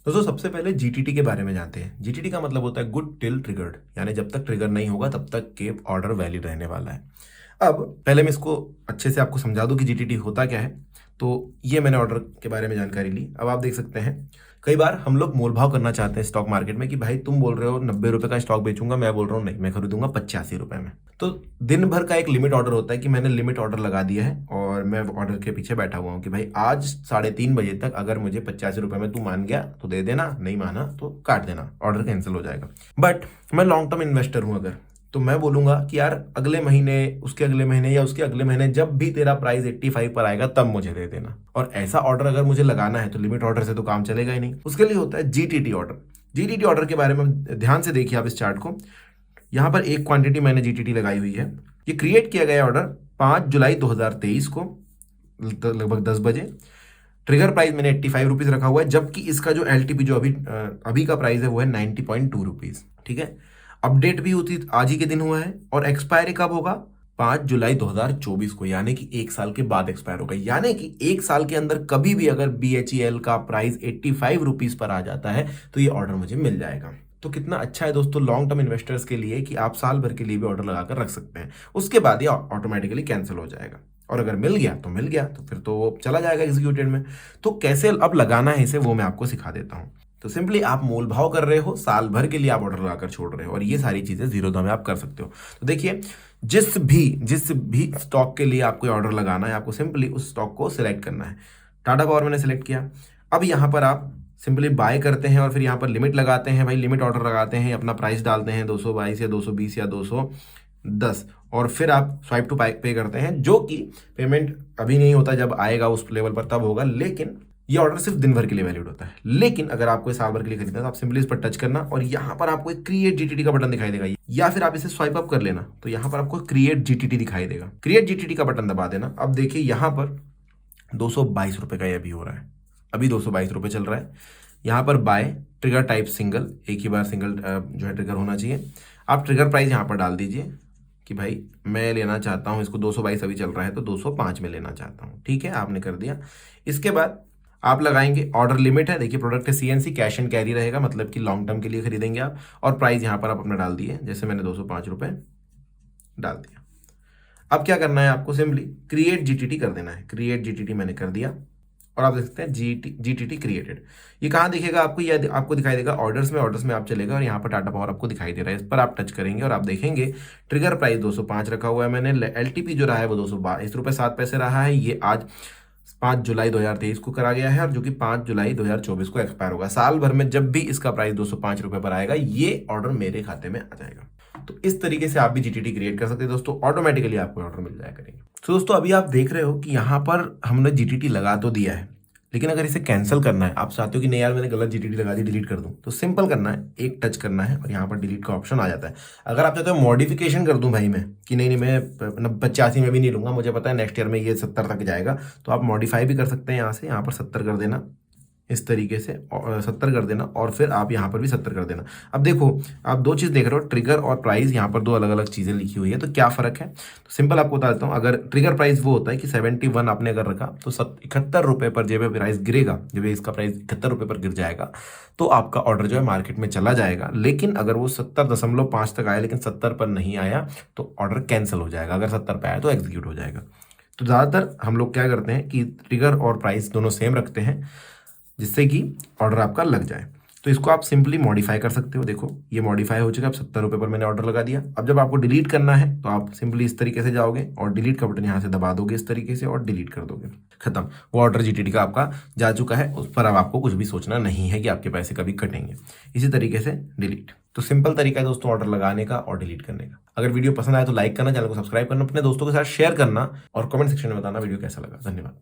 दोस्तों सबसे पहले जीटीटी के बारे में जानते हैं। जीटीटी का मतलब होता है गुड टिल ट्रिगर्ड, यानी जब तक ट्रिगर नहीं होगा तब तक के ऑर्डर वैलिड रहने वाला है। अब पहले मैं इसको अच्छे से आपको समझा दूं कि जीटीटी होता क्या है। तो ये मैंने ऑर्डर के बारे में जानकारी ली। अब आप देख सकते हैं कई बार हम लोग मोल भाव करना चाहते हैं स्टॉक मार्केट में कि भाई तुम बोल रहे हो 90 रुपए का स्टॉक बेचूंगा, मैं बोल रहा हूँ नहीं मैं खरीदूंगा 85 रुपए में। तो दिन भर का एक लिमिट ऑर्डर होता है कि मैंने लिमिट ऑर्डर लगा दिया है और मैं ऑर्डर के पीछे बैठा हुआ हूँ कि भाई आज 3:30 बजे तक अगर मुझे 85 रुपए में तू मान गया तो दे देना, नहीं माना तो काट देना, ऑर्डर कैंसिल हो जाएगा। बट मैं लॉन्ग टर्म इन्वेस्टर हूँ अगर, तो मैं बोलूंगा कि यार अगले महीने, उसके अगले महीने या उसके अगले महीने जब भी तेरा प्राइस 85 पर आएगा तब मुझे दे देना। और ऐसा ऑर्डर अगर मुझे लगाना है तो लिमिट ऑर्डर से तो काम चलेगा ही नहीं, उसके लिए होता है जीटीटी ऑर्डर। जीटीटी ऑर्डर के बारे में ध्यान से देखिए आप इस चार्ट को। यहाँ पर एक क्वांटिटी मैंने जीटीटी लगाई हुई है। ये क्रिएट किया गया ऑर्डर 5 जुलाई 2023 को लगभग 10 बजे। ट्रिगर प्राइस मैंने 85 रुपीज रखा हुआ है, जबकि इसका जो एलटीपी जो अभी का प्राइस है वो है 90.2 रुपीज। ठीक है, अपडेट भी होती आज ही के दिन हुआ है और एक्सपायरी कब होगा? 5 जुलाई 2024 को, यानी कि एक साल के बाद एक्सपायर होगा। यानी कि एक साल के अंदर कभी भी अगर बीएचईएल का प्राइस 85 रुपीज पर आ जाता है तो ये ऑर्डर मुझे मिल जाएगा। तो कितना अच्छा है दोस्तों लॉन्ग टर्म इन्वेस्टर्स के लिए कि आप साल भर के लिए भी ऑर्डर लगाकर रख सकते हैं, उसके बाद ये ऑटोमेटिकली कैंसिल हो जाएगा। और अगर मिल गया तो मिल गया, तो फिर तो वो चला जाएगा एग्जीक्यूटेड में। तो कैसे अब लगाना है इसे वो मैं आपको सिखा देता हूँ। तो सिंपली आप मोल भाव कर रहे हो, साल भर के लिए आप ऑर्डर लगाकर छोड़ रहे हो और ये सारी चीजें जीरो में आप कर सकते हो। तो देखिए जिस भी स्टॉक के लिए आपको ऑर्डर लगाना है, आपको सिंपली उस स्टॉक को सिलेक्ट करना है। टाटा पावर मैंने सिलेक्ट किया। अब यहाँ पर आप सिंपली बाय करते हैं और फिर यहाँ पर लिमिट लगाते हैं। भाई लिमिट ऑर्डर लगाते हैं, अपना प्राइस डालते हैं 222 या 220 या 210 और फिर आप स्वाइप टू पे करते हैं, जो कि पेमेंट अभी नहीं होता, जब आएगा उस लेवल पर तब होगा। लेकिन ये ऑर्डर सिर्फ दिन भर के लिए वैलिड होता है। लेकिन अगर आपको साल भर के लिए खरीदना है तो आप सिंपली इस पर टच करना और यहाँ पर आपको एक क्रिएट जीटीटी का बटन दिखाई देगा, या फिर आप इसे स्वाइप अप कर लेना तो यहाँ पर आपको क्रिएट जीटीटी दिखाई देगा। क्रिएट जीटीटी का बटन दबा देना। अब देखिए यहाँ पर 222 रुपए का ये अभी हो रहा है, अभी 222 रुपए चल रहा है। यहाँ पर बाय ट्रिगर टाइप सिंगल, एक ही बार सिंगल जो है ट्रिगर होना चाहिए। आप ट्रिगर प्राइस यहाँ पर डाल दीजिए कि भाई मैं लेना चाहता हूँ इसको, 222 अभी चल रहा है तो 205 में लेना चाहता हूँ। ठीक है, आपने कर दिया। इसके बाद आप लगाएंगे ऑर्डर लिमिट है, देखिए प्रोडक्ट है सीएनसी, कैश एंड कैरी रहेगा, मतलब कि लॉन्ग टर्म के लिए खरीदेंगे आप। और प्राइस यहाँ पर आप अपना डाल दिए, जैसे मैंने 205 रुपए डाल दिया। अब क्या करना है आपको, सिंपली क्रिएट जीटीटी कर देना है। क्रिएट जीटीटी मैंने कर दिया और आप देख सकते हैं जीटीटी क्रिएटेड। ये कहाँ दिखेगा आपको? ये आपको दिखाई देगा ऑर्डर्स में। ऑर्डर्स में आप चलेगा और यहाँ पर टाटा पावर आपको दिखाई दे रहा है, इस पर आप टच करेंगे और आप देखेंगे ट्रिगर प्राइस 205 रखा हुआ है मैंने। एलटीपी जो रहा है वो 222 रुपये 7 पैसे रहा है। ये आज 5 जुलाई 2023 को करा गया है और जो कि 5 जुलाई 2024 को एक्सपायर होगा। साल भर में जब भी इसका प्राइस 205 रुपये पर आएगा ये ऑर्डर मेरे खाते में आ जाएगा। तो इस तरीके से आप भी जीटीटी क्रिएट कर सकते हैं दोस्तों, ऑटोमेटिकली आपको ऑर्डर मिल जाया करेंगे। तो दोस्तों अभी आप देख रहे हो कि यहाँ पर हमने जीटीटी लगा तो दिया है, लेकिन अगर इसे कैंसिल करना है, आप चाहते हो कि नहीं यार मैंने गलत जीटीटी लगा दी, डिलीट कर दूं, तो सिंपल करना है, एक टच करना है और यहाँ पर डिलीट का ऑप्शन आ जाता है। अगर आप चाहते हो मॉडिफिकेशन कर दूं भाई मैं कि नहीं मैं 85 में भी नहीं लूंगा, मुझे पता है नेक्स्ट ईयर में ये 70 तक जाएगा, तो आप मॉडिफाई भी कर सकते हैं। यहाँ से यहाँ पर 70 कर देना, इस तरीके से 70 कर देना और फिर आप यहाँ पर भी 70 कर देना। अब देखो आप दो चीज़ देख रहे हो, ट्रिगर और प्राइस, यहाँ पर दो अलग अलग चीज़ें लिखी हुई है, तो क्या फ़र्क है? तो सिंपल आपको बता देता हूँ। अगर ट्रिगर प्राइस वो होता है कि 71 आपने अगर रखा तो 71 रुपये पर जब प्राइस गिरेगा, जब इसका प्राइस 71 रुपये पर गिर जाएगा तो आपका ऑर्डर जो है मार्केट में चला जाएगा। लेकिन अगर वो 70.5 तक आया लेकिन 70 पर नहीं आया तो ऑर्डर कैंसिल हो जाएगा, अगर 70 पर आया तो एग्जीक्यूट हो जाएगा। तो ज़्यादातर हम लोग क्या करते हैं कि ट्रिगर और प्राइस दोनों सेम रखते हैं, जिससे कि ऑर्डर आपका लग जाए। तो इसको आप सिंपली मॉडिफाई कर सकते हो। देखो ये मॉडिफाई हो चुका है, अब 70 रुपये पर मैंने ऑर्डर लगा दिया। अब जब आपको डिलीट करना है तो आप सिंपली इस तरीके से जाओगे और डिलीट का बटन यहाँ से दबा दोगे इस तरीके से और डिलीट कर दोगे, खत्म। वो ऑर्डर जीटीटी का आपका जा चुका है, उस पर अब आपको कुछ भी सोचना नहीं है कि आपके पैसे कभी कटेंगे। इसी तरीके से डिलीट। तो सिंपल तरीका है दोस्तों ऑर्डर लगाने का और डिलीट करने का। अगर वीडियो पसंद आए तो लाइक करना, चैनल को सब्सक्राइब करना, अपने दोस्तों के साथ शेयर करना और कमेंट सेक्शन में बताना वीडियो कैसा लगा। धन्यवाद।